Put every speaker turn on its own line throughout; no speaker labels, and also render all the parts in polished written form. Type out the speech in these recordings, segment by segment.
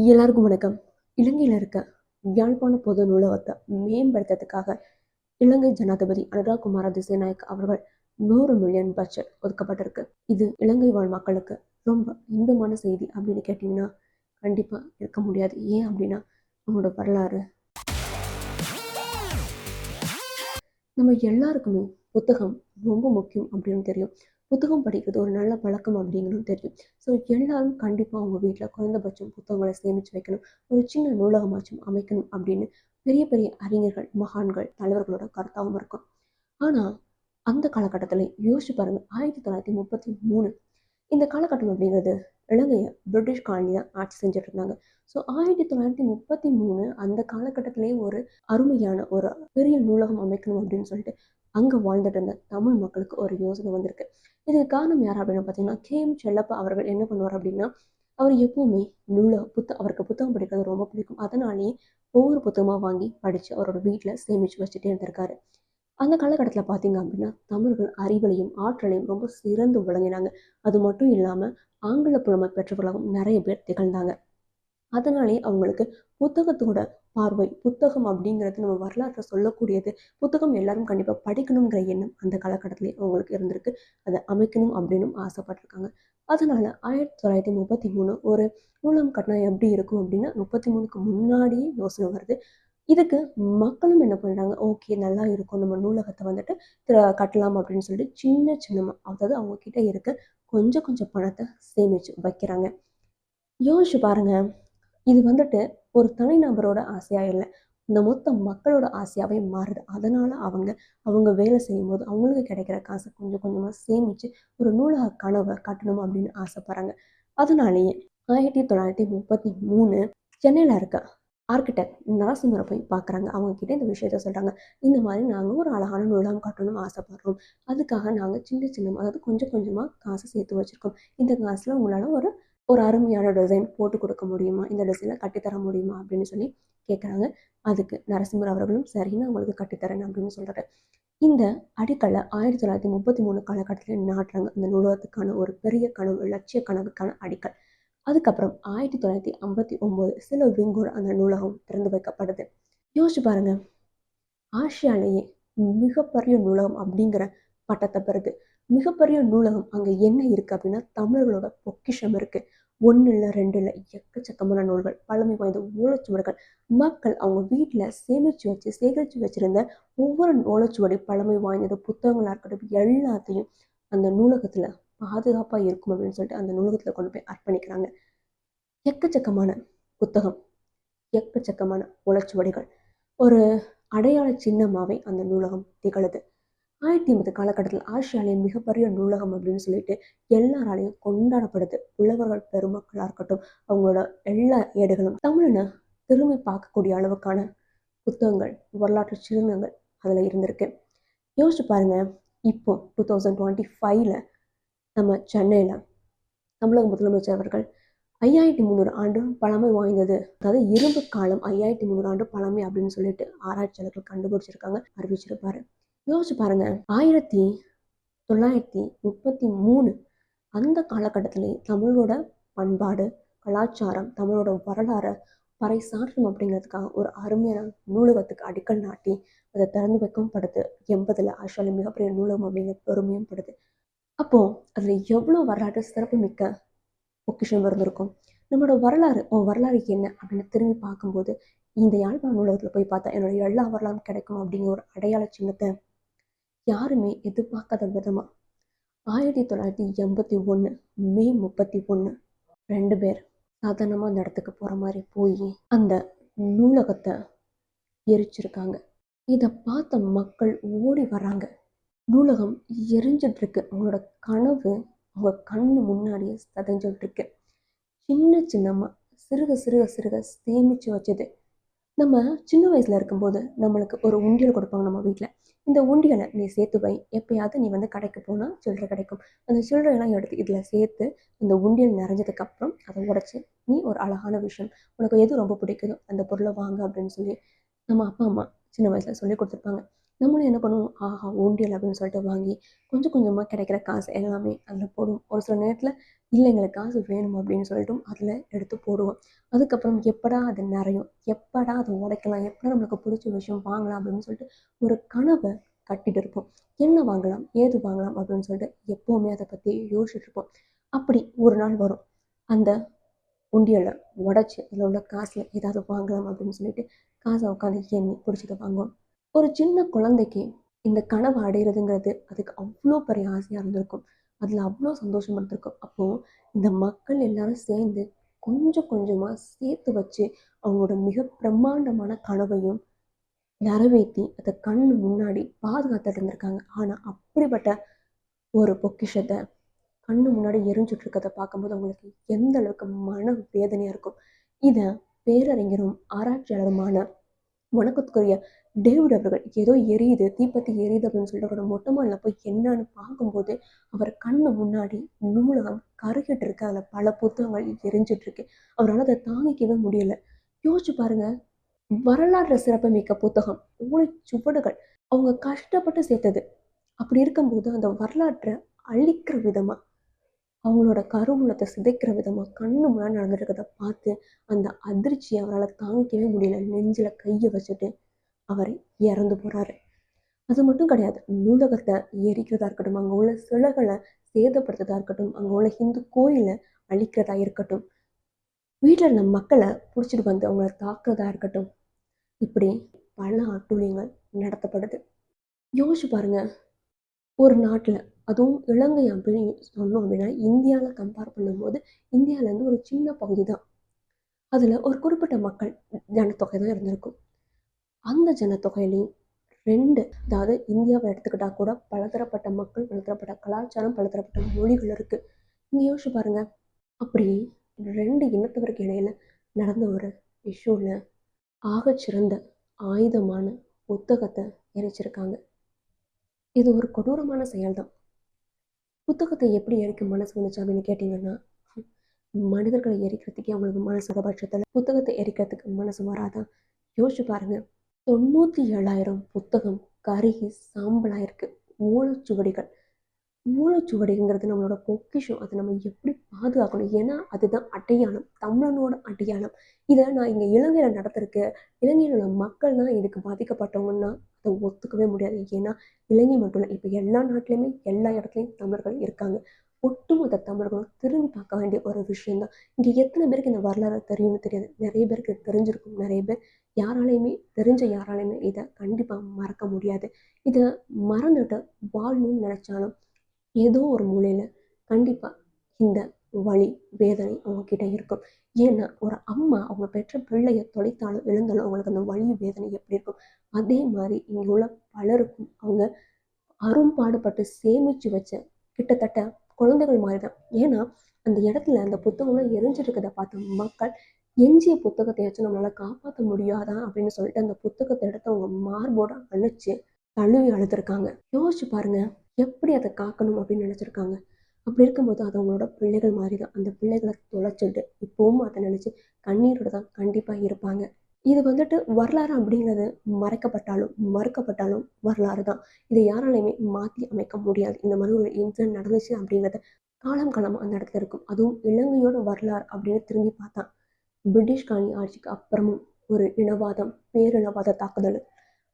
எல்லாருக்கும் வணக்கம். இலங்கையில இருக்க யாழ்ப்பாண பொது நூலகத்தை மேம்படுத்துறதுக்காக இலங்கை ஜனாதிபதி அனுராகுமார திசாநாயக்க அவர்கள் 100 மில்லியன் பட்ஜெட் ஒதுக்கப்பட்டிருக்கு. இது இலங்கை வாழ் மக்களுக்கு ரொம்ப இன்பமான செய்தி அப்படின்னு கேட்டிங்கன்னா கண்டிப்பா இருக்க முடியாது. ஏன் அப்படின்னா அவங்களோட வரலாறு. நம்ம எல்லாருக்குமே புத்தகம் ரொம்ப முக்கியம் அப்படின்னு தெரியும். புத்தகம் படிக்கிறது ஒரு நல்ல பழக்கம் அப்படிங்கிறது தெரியும். ஸோ எல்லாரும் கண்டிப்பாக அவங்க வீட்டில் குறைந்தபட்சம் புத்தகங்களை சேமித்து வைக்கணும். ஒரு சின்ன நூலகமாச்சும் அமைக்கணும் அப்படின்னு பெரிய பெரிய அறிஞர்கள், மகான்கள், தலைவர்களோட கருத்தாகவும் இருக்கும். ஆனால் அந்த காலகட்டத்தில் யோசிச்சு பாருங்க, 1933 இந்த காலகட்டம் அப்படிங்கிறது இலங்கையை பிரிட்டிஷ் காலனி தான் ஆட்சி செஞ்சுட்டு இருந்தாங்க. ஸோ 1933 அந்த காலகட்டத்திலேயே ஒரு அருமையான ஒரு பெரிய நூலகம் அமைக்கணும் அப்படின்னு சொல்லிட்டு அங்கே வாழ்ந்துட்டு இருந்த தமிழ் மக்களுக்கு ஒரு யோசனை வந்திருக்கு. இதுக்கு காரணம் யார் அப்படின்னு பார்த்தீங்கன்னா, KM செல்லப்பா அவர்கள் என்ன பண்ணுவார் அப்படின்னா, அவர் எப்பவுமே அவருக்கு புத்தகம் படிக்கிறது ரொம்ப பிடிக்கும். அதனாலேயே ஒவ்வொரு புத்தகமாக வாங்கி படித்து அவரோட வீட்டில் சேமித்து வச்சுட்டே இருந்திருக்காரு. அந்த காலகட்டத்தில் பார்த்தீங்க அப்படின்னா தமிழர்கள் அறிவிலையும் ஆற்றலையும் ரொம்ப சிறந்து விளங்கினாங்க. அது மட்டும் இல்லாமல் ஆங்கில புலமை பெற்றவர்களாகவும் நிறைய பேர் திகழ்ந்தாங்க. அதனாலே அவங்களுக்கு புத்தகத்தோட பார்வை, புத்தகம் அப்படிங்கிறது நம்ம வரலாற்றை சொல்லக்கூடியது, புத்தகம் எல்லாரும் கண்டிப்பாக படிக்கணுங்கிற எண்ணம் அந்த காலகட்டத்திலே அவங்களுக்கு இருந்திருக்கு. அதை அமைக்கணும் அப்படின்னும் ஆசைப்பட்டிருக்காங்க. அதனால 1933 ஒரு நூலகம் கட்டினா எப்படி இருக்கும் அப்படின்னா 33க்கு முன்னாடியே யோசனை வருது. இதுக்கு மக்களும் என்ன பண்றாங்க, ஓகே நல்லா இருக்கும், நம்ம நூலகத்தை வந்துட்டு கட்டலாம் அப்படின்னு சொல்லிட்டு சின்ன சின்னமா, அதாவது அவங்க கிட்ட இருக்க கொஞ்சம் கொஞ்சம் பணத்தை சேமிச்சு வைக்கிறாங்க. யோசிச்சு பாருங்க, இது வந்துட்டு ஒரு தனிநபரோட ஆசையா இல்லை, இந்த மொத்த மக்களோட ஆசையாவே மாறுது. அதனால அவங்க வேலை செய்யும் போது அவங்களுக்கு கிடைக்கிற காசை கொஞ்சம் கொஞ்சமா சேமிச்சு ஒரு நூலக கனவை கட்டணும் அப்படின்னு ஆசைப்படுறாங்க. அதனாலேயே 1933 சென்னையில இருக்க ஆர்கிடெக்ட் நரசிம்மரை போய் பார்க்குறாங்க. அவங்கக்கிட்ட இந்த விஷயத்த சொல்கிறாங்க. இந்த மாதிரி நாங்கள் ஒரு அழகான நூலகம் கட்டணும்னு ஆசைப்படுறோம். அதுக்காக நாங்கள் சின்ன சின்னமாக, அதாவது கொஞ்சம் கொஞ்சமாக காசு சேர்த்து வச்சுருக்கோம். இந்த காசில் உங்களால் ஒரு ஒரு அருமையான டிசைன் போட்டு கொடுக்க முடியுமா, இந்த டிசைனில் கட்டித்தர முடியுமா அப்படின்னு சொல்லி கேட்குறாங்க. அதுக்கு நரசிம்மர் அவர்களும் சரின்னு அவங்களுக்கு கட்டித்தரேன் அப்படின்னு சொல்கிறாரு. இந்த அடிக்கல்லை 1933 காலகட்டத்தில் நாட்டுறாங்க. அந்த நூலகத்துக்கான ஒரு பெரிய கனவு, லட்சிய கனவுக்கான அடிக்கல். அதுக்கப்புறம் 1959 சில விங்கோட அந்த நூலகம் திறந்து வைக்கப்படுது. யோசிச்சு பாருங்க, ஆசியாலேயே மிகப்பெரிய நூலகம் அப்படிங்கிற பட்டத்தை பெறுது. மிகப்பெரிய நூலகம் அங்கே என்ன இருக்கு அப்படின்னா தமிழர்களோட பொக்கிஷம் இருக்கு. ஒன்று இல்லை, ரெண்டு இல்லை, எக்கச்சக்கமான நூல்கள், பழமை வாய்ந்த ஓலைச்சுவடுகள், மக்கள் அவங்க வீட்டில் சேகரித்து வச்சிருந்த ஒவ்வொரு ஓலைச்சுவடி, பழமை வாய்ந்தது புத்தகங்களாக இருக்கட்டும், எல்லாத்தையும் அந்த நூலகத்தில் பாதுகாப்பாக இருக்கும் அப்படின்னு சொல்லிட்டு அந்த நூலகத்தில் கொண்டு போய் அர்ப்பணிக்கிறாங்க. எக்கச்சக்கமான புத்தகம், எக்கச்சக்கமான ஓலைச்சுவடிகள், ஒரு அடையாள சின்னமாகவே அந்த நூலகம் திகழுது. 1950 காலகட்டத்தில் ஆசியாவிலே மிகப்பெரிய நூலகம் அப்படின்னு சொல்லிட்டு எல்லாராலையும் கொண்டாடப்படுது. புலவர்கள் பெருமக்களாக இருக்கட்டும், அவங்களோட எல்லா ஏடுகளும் தமிழனை திரும்பி பார்க்கக்கூடிய அளவுக்கான புத்தகங்கள், வரலாற்று சின்னங்கள் அதில் இருந்திருக்கு. யோசிச்சு பாருங்க, இப்போ 2025ல் நம்ம சென்னையில் தமிழக முதலமைச்சர் அவர்கள் 5300 ஆண்டு பழமை வாய்ந்தது, அதாவது இரும்பு காலம் 5300 ஆண்டு பழமை அப்படின்னு சொல்லிட்டு ஆராய்ச்சியாளர்கள் கண்டுபிடிச்சிருக்காங்க, அறிவிச்சிருப்பாரு. யோசிச்சு பாருங்க, 1933 அந்த காலகட்டத்திலே தமிழோட பண்பாடு, கலாச்சாரம், தமிழோட வரலாறை பறைசாற்றணும் அப்படிங்கிறதுக்காக ஒரு அருமையான நூலகத்துக்கு அடிக்கல் நாட்டி அதை திறந்து வைக்கவும் படுது. 80ல் ஆசியாவில் மிகப்பெரிய நூலகம் அப்படிங்கிற பெருமையும் படுது. அப்போ அதுல எவ்வளோ வரலாற்று சிறப்பு மிக்க பொக்கிஷம் இருந்திருக்கும். நம்மளோட வரலாறு என்ன அப்படின்னு திரும்பி பார்க்கும்போது இந்த யாழ்ப்பாண நூலகத்தில் போய் பார்த்தா என்னோட எல்லா வரலாறும் கிடைக்கும் அப்படிங்கிற ஒரு அடையாள சின்னத்தை யாருமே எதிர்பார்க்காத விதமா 1981 மே 31 2 பேர் சாதாரணமாக அந்த இடத்துக்கு போகிற மாதிரி போய் அந்த நூலகத்தை எரிச்சிருக்காங்க. இதை பார்த்த மக்கள் ஓடி வராங்க. நூலகம் எரிஞ்சிட்டு இருக்கு. அவங்களோட கனவு அவங்க கண்ணு முன்னாடியே சதைஞ்சிட்டு இருக்கு. சின்ன சின்னமா, சிறுக சிறுக சிறுக சேமிச்சு வச்சது. நம்ம சின்ன வயசுல இருக்கும்போது நம்மளுக்கு ஒரு உண்டியல் கொடுப்பாங்க நம்ம வீட்டில். இந்த உண்டியலை நீ சேர்த்து வை, எப்பயாவது நீ கடைக்கு போனால் சில்லறை கிடைக்கும், அந்த சில்லறையெல்லாம் எடுத்து இதில் சேர்த்து அந்த உண்டியல் நிறைஞ்சதுக்கு அப்புறம் அதை உடைச்சி நீ ஒரு அழகான விஷயம், உனக்கு எது ரொம்ப பிடிக்குதோ அந்த பொருளை வாங்க அப்படின்னு சொல்லி நம்ம அப்பா அம்மா சின்ன வயசுல சொல்லி கொடுத்துருப்பாங்க. நம்மளும் என்ன பண்ணுவோம், ஆஹா உண்டியல் அப்படின்னு சொல்லிட்டு வாங்கி கொஞ்சம் கொஞ்சமாக கிடைக்கிற காசு எல்லாமே அதில் போடுவோம். ஒரு சில நேரத்தில் இல்லை எங்களுக்கு காசு வேணும் அப்படின்னு சொல்லிட்டு அதில் எடுத்து போடுவோம். அதுக்கப்புறம் எப்படா அது நிறையும், எப்படா அதை உடைக்கலாம், எப்படா நம்மளுக்கு பிடிச்ச விஷயம் வாங்கலாம் அப்படின்னு சொல்லிட்டு ஒரு கனவை கட்டிட்டு இருப்போம். என்ன வாங்கலாம், ஏது வாங்கலாம் அப்படின்னு சொல்லிட்டு எப்போவுமே அதை பற்றி யோசிச்சுட்டு இருப்போம். அப்படி ஒரு நாள் வரும், அந்த உண்டியலை உடச்சி அதில் உள்ள காசில் ஏதாவது வாங்கலாம் அப்படின்னு சொல்லிட்டு காசை உட்காந்து எண்ணி பிடிச்சதை வாங்குவோம். ஒரு சின்ன குழந்தைக்கு இந்த கனவை அடையிறதுங்கிறது அதுக்கு அவ்வளோ பெரிய ஆசையாக இருந்திருக்கும். அதில் அவ்வளோ சந்தோஷம் இருந்திருக்கும். அப்போது இந்த மக்கள் எல்லாரும் சேர்ந்து கொஞ்சம் கொஞ்சமாக சேர்த்து வச்சு அவங்களோட மிக பிரம்மாண்டமான கனவையும் நிறைவேற்றி அதை கண்ணு முன்னாடி பாதுகாத்துட்டு இருந்திருக்காங்க. ஆனால் அப்படிப்பட்ட ஒரு பொக்கிஷத்தை கண்ணு முன்னாடி எரிஞ்சுட்டு இருக்கிறத பார்க்கும்போது அவங்களுக்கு எந்த அளவுக்கு மன வேதனையாக இருக்கும். இதை பேரறிஞரும் ஆராய்ச்சியாளருமான வணக்கத்துக்குரிய டேவிட் அவர்கள் ஏதோ எரியுது, தீப்பத்தி எரியுது அப்படின்னு சொல்லிட்டு அவரோட மொட்டை மாடியில் போய் என்னன்னு பார்க்கும்போது அவர் கண்ணு முன்னாடி நூலகம் கருகிட்டு இருக்கு, அதில் பல புத்தகங்கள் எரிஞ்சிட்டு இருக்கு. அவரால் அதை தாங்கிக்கவே முடியல. யோசிச்சு பாருங்க, வரலாற்று சிறப்புமிக்க புத்தகம், சுவடுகள், அவங்க கஷ்டப்பட்டு சேர்த்தது. அப்படி இருக்கும்போது அந்த வரலாற்றை அழிக்கிற விதமா, அவங்களோட கருவூலத்தை சிதைக்கிற விதமா கண்ணு முன்னாடி நடந்துட்டு இருக்கிறத பார்த்து அந்த அதிர்ச்சியை அவரால் தாங்கிக்கவே முடியல. நெஞ்சில கையை வச்சுட்டு அவர் இறந்து போறாரு. அது மட்டும் கிடையாது, நூலகத்தை எரிக்கிறதா இருக்கட்டும், அங்கே உள்ள சிலைகளை சேதப்படுத்துறதா இருக்கட்டும், அங்கே உள்ள ஹிந்து கோயிலை அழிக்கிறதா இருக்கட்டும், வீட்டில் இருந்த மக்களை பிடிச்சிட்டு வந்து அவங்கள தாக்குறதா இருக்கட்டும், இப்படி பல அட்டூழியங்கள் நடத்தப்படுது. யோசிச்சு பாருங்க, ஒரு நாட்டில், அதுவும் இலங்கை அப்படின்னு சொன்னோம் அப்படின்னா இந்தியாவில் கம்பேர் பண்ணும்போது இந்தியாவிலேருந்து ஒரு சின்ன பகுதி தான். அதில் ஒரு குறிப்பிட்ட மக்கள் ஜனத்தொகை தான் இருந்திருக்கும். அந்த ஜனத்தொகையிலையும் ரெண்டு, அதாவது இந்தியாவை எடுத்துக்கிட்டா கூட பலதரப்பட்ட மக்கள், பலதரப்பட்ட கலாச்சாரம், பலதரப்பட்ட மொழிகள் இருக்குது. நீங்கள் யோசிச்சு பாருங்க, அப்படி ரெண்டு இனத்தவருக்கு இடையில நடந்த ஒரு இஷ்யூவில் ஆகச்சிறந்த ஆயுதமான புத்தகத்தை எரிச்சிருக்காங்க. இது ஒரு கொடூரமான செயல்தான். புத்தகத்தை எப்படி எரிக்க மனசு வந்துச்சு அப்படின்னு கேட்டிங்கன்னா, மனிதர்களை எரிக்கிறதுக்கே அவங்களுக்கு மனசு பட்சத்தில் புத்தகத்தை எரிக்கிறதுக்கு மனசு வராதான்? யோசிச்சு பாருங்க, 97,000 புத்தகம் கருகி சாம்பலாக இருக்குது. ஓலைச்சுவடிகள், ஓலைச்சுவடிங்கிறது நம்மளோட பொக்கிஷம். அதை நம்ம எப்படி பாதுகாக்கணும்? ஏன்னா அதுதான் அடையாளம், தமிழனோட அடையாளம். இதை நான் இங்கே இலங்கையில் நடத்திருக்க, இலங்கையில் உள்ள மக்கள் தான் இதுக்கு பாதிக்கப்பட்டவங்கன்னா அதை ஒத்துக்கவே முடியாது. ஏன்னா இலங்கை மட்டும் இல்லை, இப்போ எல்லா நாட்டிலையுமே எல்லா இடத்துலையும் தமிழர்கள் இருக்காங்க. ஒட்டுமொத்த தமிழர்களும் திரும்பி பார்க்க வேண்டிய ஒரு விஷயம்தான். இங்கே எத்தனை பேருக்கு இந்த வரலாறு தெரியும்னு தெரியாது, நிறைய பேருக்கு தெரிஞ்சிருக்கும். நிறைய பேர் யாராலையுமே யாராலையுமே இதை கண்டிப்பாக மறக்க முடியாது. இதை மறந்துட்டு வாழணும்னு நினச்சாலும் ஏதோ ஒரு மூலையில் கண்டிப்பாக இந்த வலி, வேதனை அவங்கக்கிட்ட இருக்கும். ஏன்னா ஒரு அம்மா அவங்க பெற்ற பிள்ளையை தொலைத்தாலும் இழந்தாலும் அவங்களுக்கு அந்த வலி வேதனை எப்படி இருக்கும், அதே மாதிரி இங்கே உள்ள பலருக்கும் அவங்க அரும்பாடுபட்டு சேமித்து வச்ச கிட்டத்தட்ட குழந்தைகள் மாதிரி தான். ஏன்னா அந்த இடத்துல அந்த புத்தகம்லாம் எரிஞ்சிட்டு இருக்கிறத பார்த்த மக்கள் எஞ்சிய புத்தகத்தையாச்சும் நம்மளால் காப்பாற்ற முடியாதா அப்படின்னு சொல்லிட்டு அந்த புத்தகத்தை எடுத்து அவங்க மார்போட அணைச்சு தழுவி அழுதுருக்காங்க. யோசிச்சு பாருங்க, எப்படி அதை காக்கணும் அப்படின்னு நினச்சிருக்காங்க. அப்படி இருக்கும்போது அது அவங்களோட பிள்ளைகள் மாதிரி தான். அந்த பிள்ளைகளை தொலைச்சிட்டு இப்போவும் அதை நினச்சி கண்ணீரோட தான் கண்டிப்பாக இருப்பாங்க. இது வந்துட்டு வரலாறு அப்படிங்கிறது மறைக்கப்பட்டாலும் மறுக்கப்பட்டாலும் வரலாறு தான். இதை யாராலையுமே மாற்றி அமைக்க முடியாது. இந்த மாதிரி ஒரு இன்சிடென்ட் நடந்துச்சு அப்படிங்கிறத காலம் காலமாக அந்த இடத்துல இருக்கும். அதுவும் இலங்கையோட வரலாறு அப்படின்னு திரும்பி பார்த்தா பிரிட்டிஷ் காலனி ஆட்சிக்கு அப்புறமும் ஒரு இனவாதம், பேரினவாத தாக்குதல்,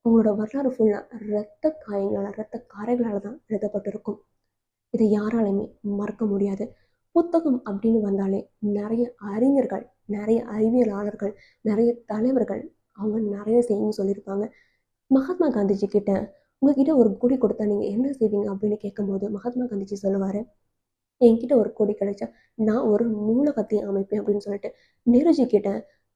அவங்களோட வரலாறு ஃபுல்லாக இரத்த காயங்களால், இரத்த காரைகளால் தான் எழுதப்பட்டிருக்கும். இதை யாராலையுமே மறக்க முடியாது. புத்தகம் அப்படின்னு வந்தாலே நிறைய அறிஞர்கள், நிறைய அறிவியலாளர்கள், நிறைய தலைவர்கள் அவங்க நிறைய செய்யணும்னு சொல்லியிருப்பாங்க. மகாத்மா காந்திஜி கிட்ட உங்ககிட்ட ஒரு கொடி கொடுத்தா நீங்கள் என்ன செய்வீங்க அப்படின்னு கேட்கும்போது மகாத்மா காந்திஜி சொல்லுவார், என்கிட்ட ஒரு கொடி கிடைச்சா நான் ஒரு நூலகத்தையும் அமைப்பேன் அப்படின்னு சொல்லிட்டு. நேருஜி கிட்ட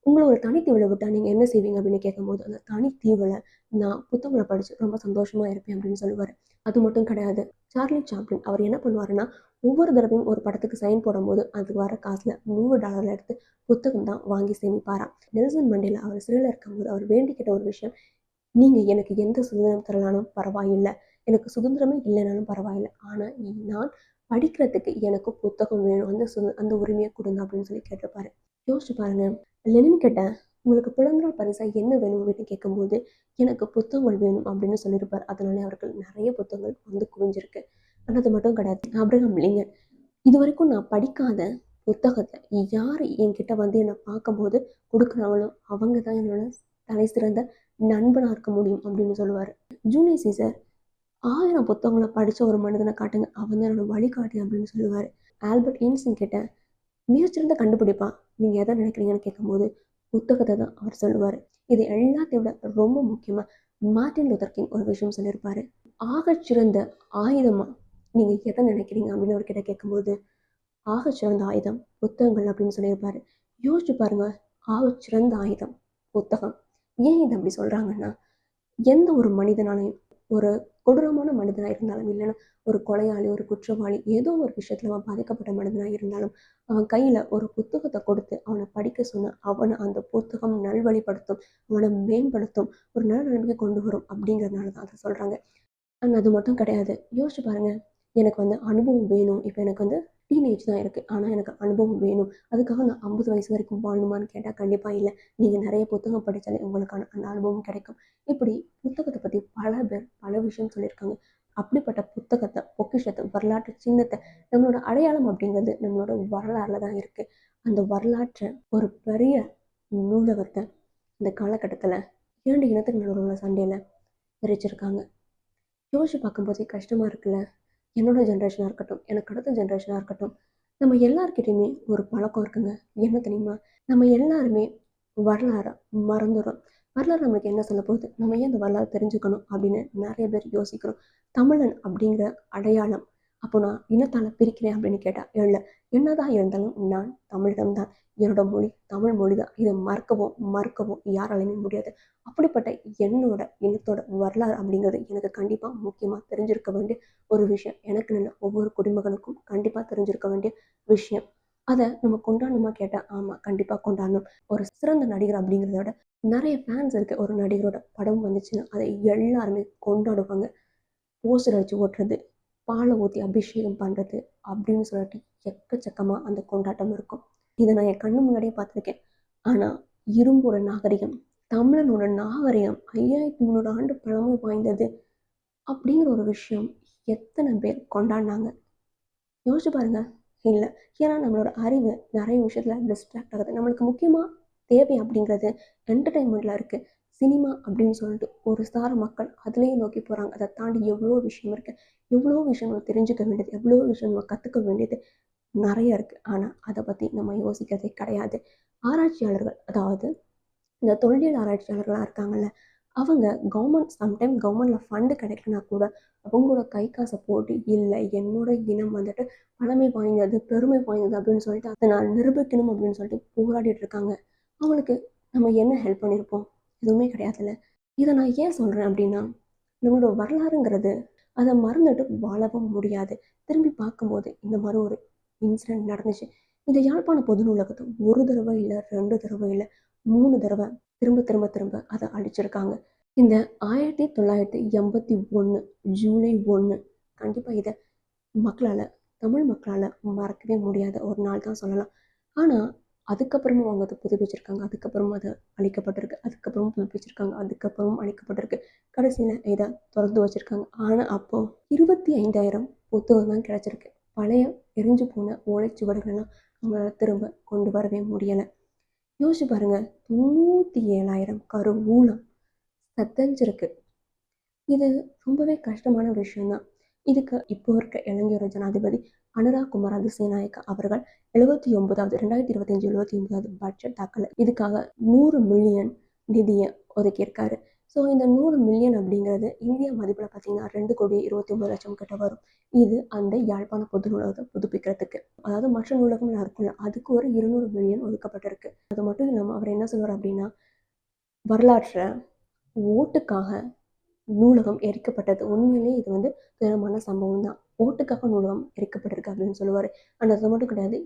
உங்களை ஒரு தனித்தீவில் விட்டால் நீங்கள் என்ன செய்வீங்க அப்படின்னு கேட்கும்போது அந்த தனித்தீவில் நான் புத்தகங்களை படித்து ரொம்ப சந்தோஷமாக இருப்பேன் அப்படின்னு சொல்லுவார். அது மட்டும் கிடையாது, சார்லி சாப்ளின் அவர் என்ன பண்ணுவாருன்னா, ஒவ்வொரு தடவையும் ஒரு படத்துக்கு சைன் போடும்போது அதுக்கு வர காசில் $100 எடுத்து புத்தகம் தான் வாங்கி சேமிப்பாராம். நெல்சன் மண்டேலா அவர் சிறையில் இருக்கும்போது அவர் வேண்டிக்கிட்ட ஒரு விஷயம், நீங்கள் எனக்கு எந்த சுதந்திரம் தரலாலும் பரவாயில்லை, எனக்கு சுதந்திரமே இல்லைனாலும் பரவாயில்லை, ஆனால் நான் படிக்கிறதுக்கு எனக்கு புத்தகம் வேணும், அந்த உரிமையை கொடுங்க அப்படின்னு சொல்லி கேட்டிருப்பாரு. யோசிச்சு பாருங்க, லெனின் கிட்ட உங்களுக்கு பிறந்தநாள் பரிசா என்ன வேணும் அப்படின்னு கேட்கும்போது எனக்கு புத்தகங்கள் வேணும் அப்படின்னு சொல்லியிருப்பார். அதனாலே அவர்கள் நிறைய புத்தகங்கள் வந்து குவிஞ்சிருக்கு. ஆனால் அது மட்டும் கிடையாது, ஆபிரகாம் லிங்கன் இதுவரைக்கும் நான் படிக்காத புத்தகத்தை யார் என்கிட்ட வந்து என்னை பார்க்கும்போது கொடுக்குறாங்களோ அவங்க தான் என்னோட தலை சிறந்த நண்பனாக இருக்க முடியும் அப்படின்னு சொல்லுவார். ஜூலியஸ் சீசர் 1000 புத்தகங்களை படித்த ஒரு மனிதனை காட்டுங்க, அவன் தான் என்னோட வழிகாட்டி அப்படின்னு சொல்லுவார். ஆல்பர்ட் ஐன்ஸ்டீன் கிட்ட மிகச்சிறந்த கண்டுபிடிப்பா நீங்கள் எதை நினைக்கிறீங்கன்னு கேட்கும்போது புத்தகத்தை தான் அவர் சொல்லுவார். இது எல்லாத்தையும் விட ரொம்ப முக்கியமாக மார்ட்டின் லூதர் கிங் ஒரு விஷயம் சொல்லியிருப்பாரு. ஆகச்சிறந்த ஆயுதமா நீங்கள் எதை நினைக்கிறீங்க அப்படின்னு அவர்கிட்ட கேட்கும்போது ஆகச்சிறந்த ஆயுதம் புத்தகங்கள் அப்படின்னு சொல்லியிருப்பாரு. யோசிச்சு பாருங்க, ஆகச்சிறந்த ஆயுதம் புத்தகம். ஏன் இதை அப்படி சொல்றாங்கன்னா, எந்த ஒரு மனிதனாலையும் ஒரு கொடூரமான மனிதனாக இருந்தாலும் இல்லைன்னா ஒரு கொலையாளி ஒரு குற்றவாளி ஏதோ ஒரு விஷயத்துல அவன் பாதிக்கப்பட்ட மனிதனாக இருந்தாலும் அவன் கையில ஒரு புத்தகத்தை கொடுத்து அவனை படிக்க சொன்ன அவனை அந்த புத்தகம் நல்வழிப்படுத்தும், அவனை மேம்படுத்தும், ஒரு நல்ல நிலைமைக்கு கொண்டு வரும் அப்படிங்கிறதுனால தான் அதை சொல்றாங்க. ஆனால் அது மட்டும் கிடையாது. யோசிச்சு பாருங்க, எனக்கு வந்து அனுபவம் வேணும். இப்போ எனக்கு வந்து டீனேஜ் தான் இருக்குது, ஆனால் எனக்கு அனுபவம் வேணும். அதுக்காக நான் 50 வயசு வரைக்கும் வாழணுமான்னு கேட்டால் கண்டிப்பாக இல்லை. நீங்கள் நிறைய புத்தகம் படித்தாலே உங்களுக்கான அந்த அனுபவம் கிடைக்கும். இப்படி புத்தகத்தை பற்றி பல பேர் பல விஷயம் சொல்லியிருக்காங்க. அப்படிப்பட்ட புத்தகத்தை, பொக்கிஷத்தை, வரலாற்று சின்னத்தை, நம்மளோட அடையாளம் அப்படிங்கிறது நம்மளோட வரலாறுல தான் இருக்குது. அந்த வரலாற்றை ஒரு பெரிய நூலகத்தை இந்த காலகட்டத்தில் 2 இனத்துக்கு நடுவில் உள்ள சண்டையில் விரிச்சிருக்காங்க. யோசிச்சு பார்க்கும்போதே கஷ்டமாக இருக்குல்ல. என்னோட ஜென்ரேஷனாக இருக்கட்டும், எனக்கு அடுத்த ஜென்ரேஷனாக இருக்கட்டும், நம்ம எல்லார்கிட்டையுமே ஒரு பழக்கம் இருக்குங்க. என்ன தெரியுமா? நம்ம எல்லாருமே வரலாறை மறந்துடுறோம். வரலாறு நம்மளுக்கு என்ன சொல்ல போகுது? நம்ம ஏன் அந்த வரலாறு தெரிஞ்சுக்கணும் அப்படின்னு நிறைய பேர் யோசிக்கிறோம். தமிழன் அப்படிங்கிற அடையாளம் அப்போ நான் இனத்தால் பிரிக்கிறேன் அப்படின்னு கேட்டால் இல்லை. என்னதான் இருந்தாலும் நான் தமிழிடம்தான். என்னோட மொழி தமிழ் மொழி தான். இதை மறுக்கவோ யாராலையுமே முடியாது. அப்படிப்பட்ட என்னோட இனத்தோட வரலாறு அப்படிங்கிறது எனக்கு கண்டிப்பாக முக்கியமாக தெரிஞ்சிருக்க வேண்டிய ஒரு விஷயம். எனக்கு இல்லை, ஒவ்வொரு குடிமகனுக்கும் கண்டிப்பாக தெரிஞ்சிருக்க வேண்டிய விஷயம். அதை நம்ம கொண்டாடணுமா கேட்டால் ஆமாம், கண்டிப்பாக கொண்டாடணும். ஒரு சிறந்த நடிகர் அப்படிங்கிறத விட நிறைய ஃபேன்ஸ் இருக்குது. ஒரு நடிகரோட படம் வந்துச்சுன்னா அதை எல்லாருமே கொண்டாடுவாங்க. போஸ்டர் அடிச்சு ஓட்டுறது, பாலை ஊற்றி அபிஷேகம் பண்ணுறது அப்படின்னு சொல்லிட்டு எக்கச்சக்கமாக அந்த கொண்டாட்டம் இருக்கும். இதை நான் என் கண்ணு முன்னாடியே பார்த்துருக்கேன். ஆனால் இரும்போட நாகரிகம், தமிழனோட நாகரிகம் 5300 ஆண்டு பழமை வாய்ந்தது அப்படிங்கிற ஒரு விஷயம் எத்தனை பேர் கொண்டாடினாங்க யோசிச்சு பாருங்க. இல்லை, ஏன்னா நம்மளோட அறிவு நிறைய விஷயத்தில் டிஸ்ட்ராக்ட் ஆகுது. நம்மளுக்கு முக்கியமாக தேவை அப்படிங்கிறது என்டர்டெயின்மெண்ட்டில் இருக்குது. சினிமா அப்படின்னு சொல்லிட்டு ஒரு சார மக்கள் அதுலேயே நோக்கி போகிறாங்க. அதை தாண்டி எவ்வளோ விஷயம் இருக்குது, எவ்வளோ விஷயம் நம்ம தெரிஞ்சுக்க வேண்டியது, எவ்வளோ விஷயம் நம்ம கற்றுக்க வேண்டியது நிறைய இருக்குது. ஆனால் அதை பற்றி நம்ம யோசிக்கிறதே கிடையாது. ஆராய்ச்சியாளர்கள், அதாவது இந்த தொல்லியல் ஆராய்ச்சியாளர்களாக இருக்காங்கல்ல, அவங்க சம்டைம் கவர்மெண்ட்டில் ஃபண்டு கிடைக்கலனா கூட அவங்களோட கை காசை போட்டு இல்லை என்னோட இனம் வந்துட்டு பழமை வாய்ந்தது பெருமை வாய்ந்தது அப்படின்னு சொல்லிட்டு அதை நான் நிரூபிக்கணும் அப்படின்னு சொல்லிட்டு போராடிட்டு இருக்காங்க. அவங்களுக்கு நம்ம என்ன ஹெல்ப் பண்ணியிருப்போம்? எதுவுமே கிடையாதுல்ல. இதை நான் ஏன் சொல்கிறேன் அப்படின்னா, நம்மளோட வரலாறுங்கிறது அதை மறந்துட்டு வாழவும் முடியாது. திரும்பி பார்க்கும்போது இந்த மாதிரி ஒரு இன்சிடென்ட் நடந்துச்சு. இந்த யாழ்ப்பாண பொது நூலகத்தை ஒரு தடவை இல்லை, 2 தடவை இல்லை, 3 தடவை திரும்ப திரும்ப திரும்ப அதை அழிச்சிருக்காங்க. இந்த 1981 ஜூலை 1 கண்டிப்பாக இதை மக்களால், தமிழ் மக்களால் மறக்கவே முடியாத ஒரு நாள் தான் சொல்லலாம். ஆனால் அதுக்கப்புறமும் அவங்க அதை புதுப்பிச்சிருக்காங்க. அதுக்கப்புறமும் அது அழிக்கப்பட்டிருக்கு. அதுக்கப்புறமும் புதுப்பிச்சிருக்காங்க. அதுக்கப்புறமும் அழிக்கப்பட்டிருக்கு. கடைசியில் இதை திறந்து வச்சுருக்காங்க. ஆனால் அப்போது 25,000 புத்தகம் தான் கிடச்சிருக்கு. பழைய எரிஞ்சு போன ஓலைச்சுவடுகள்லாம் அவங்களால திரும்ப கொண்டு வரவே முடியலை. யோசிச்சு பாருங்க, 97,000 கருவூலம் சத்தஞ்சிருக்கு. இது ரொம்பவே கஷ்டமான விஷயம்தான். இதுக்கு இப்போ இருக்க இலங்கையோட ஜனாதிபதி அனுராக் குமார திசாநாயக்கா அவர்கள் 2025 பட்ஜெட் தாக்கல இதுக்காக 100 மில்லியன் நிதியை ஒதுக்கியிருக்காரு. ஸோ இந்த 100 மில்லியன் அப்படிங்கிறது இந்தியா மதிப்பில் பார்த்தீங்கன்னா 2,29,00,000 கிட்ட வரும். இது அந்த யாழ்ப்பாண பொது நூலகத்தை புதுப்பிக்கிறதுக்கு, அதாவது மற்ற நூலகம்லாம் இருக்கும்ல, அதுக்கு ஒரு 200 மில்லியன் ஒதுக்கப்பட்டிருக்கு. அது மட்டும் இல்லாமல் அவர் என்ன சொல்வார் அப்படின்னா, வரலாற்றை ஓட்டுக்காக நூலகம் எரிக்கப்பட்டது. உண்மையிலேயே இது வந்து துயரமான சம்பவம் தான். ஓட்டுக்காக நூலகம் எரிக்கப்பட்டிருக்கு அப்படின்னு சொல்லுவார். ஆனால் அது மட்டும் கிடையாது,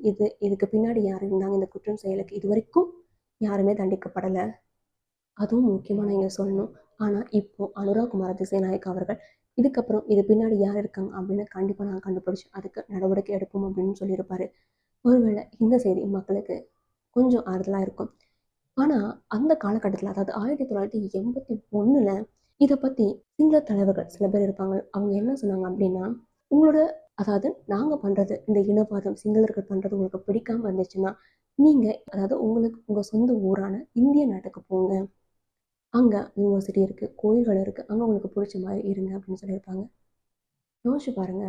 இதுக்கு பின்னாடி யார் இருந்தாங்க, இந்த குற்றம் செயலுக்கு இது வரைக்கும் யாருமே தண்டிக்கப்படலை. அதுவும் முக்கியமாக நான் இங்கே சொல்லணும். ஆனால் இப்போ அனுராக் குமார திசாநாயக்கா அவர்கள் இதுக்கப்புறம் இது பின்னாடி யார் இருக்காங்க அப்படின்னு கண்டிப்பாக நான் கண்டுபிடிச்சி அதுக்கு நடவடிக்கை எடுப்போம் அப்படின்னு சொல்லியிருப்பாரு. ஒருவேளை இந்த செய்தி மக்களுக்கு கொஞ்சம் ஆறுதலாக இருக்கும். ஆனா, அந்த காலகட்டத்தில அதாவது 1981ல இத பத்தி சிங்கள தலைவர்கள் சில பேர் இருப்பாங்க. அவங்க என்ன சொன்னாங்க அப்டின்னா, உங்களோட அதாவது நாங்க பண்றது இந்த இனவாதம் சிங்களர்கள் பண்றது உங்களுக்கு பிடிக்காம இருந்துச்சுன்னா, நீங்க அதாவது உங்களுக்கு உங்க சொந்த ஊரான இந்திய நாட்டுக்கு போங்க. அங்க யூனிவர்சிட்டி இருக்கு, கோயில்கள் இருக்கு. அங்க உங்களுக்கு புடிச்ச மாரி இருங்க அப்டின்னு சொல்லியிருப்பாங்க. யோசிச்சு பாருங்க.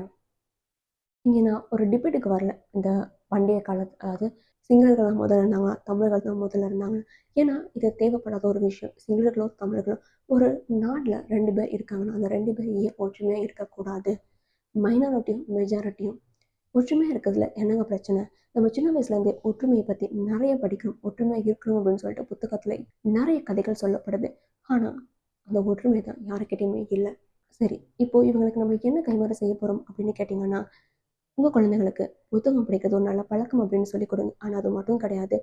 இங்க நான் ஒரு டிபேட்டுக்கு வரல. இந்த பண்டைய காலத்து அதாவது சிங்களர்கள் தான் முதல்ல இருந்தாங்களா? தமிழர்கள் தான் முதல்ல இருந்தாங்களா? ஏன்னா, இது தேவைப்படாத ஒரு விஷயம். சிங்களர்களோ, தமிழர்களோ ஒரு நாட்ல 2 பேர் இருக்காங்கன்னா, அந்த 2 பேர் ஏன் ஒற்றுமையா இருக்கக்கூடாது? மைனாரிட்டியும், மெஜாரிட்டியும் ஒற்றுமையா இருக்கிறதுல என்னங்க பிரச்சனை? நம்ம சின்ன வயசுலேருந்தே ஒற்றுமைய பத்தி நெறைய படிக்கிறோம். ஒற்றுமையா இருக்கணும் அப்படின்னு சொல்லிட்டு புத்தகத்துல நெறைய கதைகள் சொல்லப்படுது. ஆனா, அந்த ஒற்றுமை தான் யாருக்கிட்டயுமே இல்ல. சரி, இப்போ இவங்களுக்கு நம்ம என்ன கைமாறு செய்ய போறோம் அப்படின்னு கேட்டீங்கன்னா, உங்க குழந்தைகளுக்கு புத்தகம் படிக்கிறது ஒரு நல்ல பழக்கம் அப்படின்னு சொல்லிக் கொடுங்க. ஆனா அது மட்டும் கிடையாது.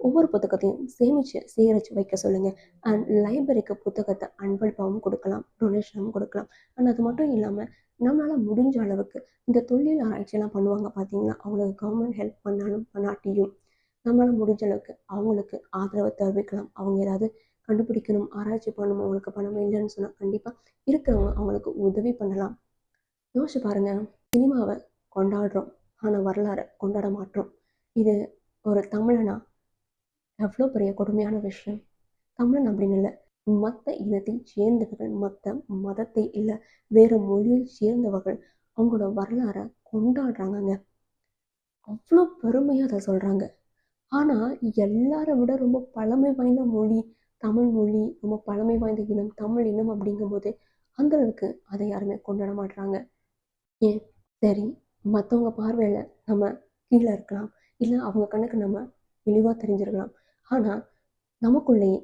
ஒவ்வொரு புத்தகத்தையும் சேமிச்சு, சேகரிச்சு வைக்க சொல்லுங்க. அண்ட் லைப்ரரிக்கு புத்தகத்த அன்பளிப்பாவும் குடுக்கலாம். டொனேஷனாவும் குடுக்கலாம். அண்ட் அது மட்டும் இல்லாம, நம்மளால முடிஞ்ச அளவுக்கு இந்த தொல்லியல் ஆராய்ச்சிலாம் பண்ணுவாங்க பார்த்தீங்களா? அவங்களுக்கு கவர்மெண்ட் ஹெல்ப் பண்ணாலும், பண்ணாட்டியும் நம்மளால முடிஞ்ச அளவுக்கு அவங்களுக்கு ஆதரவு தெரிவிக்கலாம். அவங்க ஏதாவது கண்டுபிடிக்கணும், ஆராய்ச்சி பண்ணணும், அவங்களுக்கு பணம் இல்லன்னு சொன்னா, கண்டிப்பா இருக்கிறவங்க அவங்களுக்கு உதவி பண்ணலாம். யோசிச்சு பாருங்க. சினிமாவ கொண்டாடுறோம். ஆனா வரலாற கொண்டாட மாட்றோம். இது ஒரு தமிழனா எவ்ளோ பெரிய கொடுமையான விஷயம். தமிழன் அப்படின்னு இல்ல. மத்த இனத்தைச் சேர்ந்தவர்கள், மத்த மதத்தை இல்ல வேற மொழியைச் சேர்ந்தவர்கள் அவங்களோட வரலாற கொண்டாடுறாங்கங்க. அவ்ளோ பெருமையா அத சொல்றாங்க. ஆனா எல்லார விட ரொம்ப பழமை வாய்ந்த மொழி தமிழ் மொழி. ரொம்ப பழமை வாய்ந்த இனம் தமிழ் இனம் அப்படிங்கும்போது, அந்த அளவுக்கு அத யாருமே கொண்டாட மாட்றாங்க. ஏன்? சரி, மத்தவங்க பார்வையில நம்ம கீழ இருக்கலாம். இல்ல அவங்க கண்ணுக்கு நம்ம இழிவா தெரிஞ்சிருக்கலாம். ஆனா, நமக்குள்ளேயே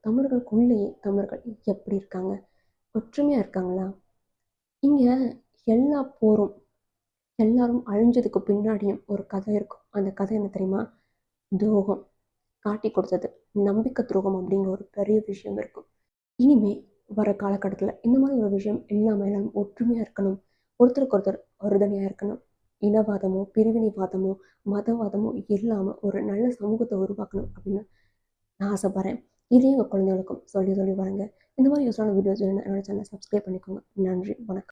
தமிழர்களுக்குள்ளேயே தமிழர்கள் எப்படி இருக்காங்க? ஒற்றுமையா இருக்காங்களா? இங்க எல்லா போரும், எல்லாரும் அழிஞ்சதுக்கு பின்னாடியும் ஒரு கதை இருக்கும். அந்த கதை என்ன தெரியுமா? துரோகம், காட்டிக் கொடுத்தது, நம்பிக்கை துரோகம் அப்படிங்கிற ஒரு பெரிய விஷயம் இருக்கும். இனிமே வர காலகட்டத்துல இந்த மாதிரி ஒரு விஷயம் இல்லாம எல்லாரும் ஒற்றுமையா இருக்கணும். ஒருத்தருக்கு ஒருத்தர் உறுதுணையா இருக்கணும். இனவாதமோ, பிரிவினைவாதமோ, மதவாதமோ இல்லாம ஒரு நல்ல சமூகத்த உருவாக்கணும் அப்படின்னு நான் ஆசைப்படுறேன். இதையும் உங்க குழந்தைகளுக்கும் சொல்லி சொல்லி வளங்க. இந்த மாதிரி யூஸ்ஃபுல்லான வீடியோஸ் வேணும்னா என்னோட சேனலை சப்ஸ்கிரைப் பண்ணிக்கோங்க. நன்றி, வணக்கம்.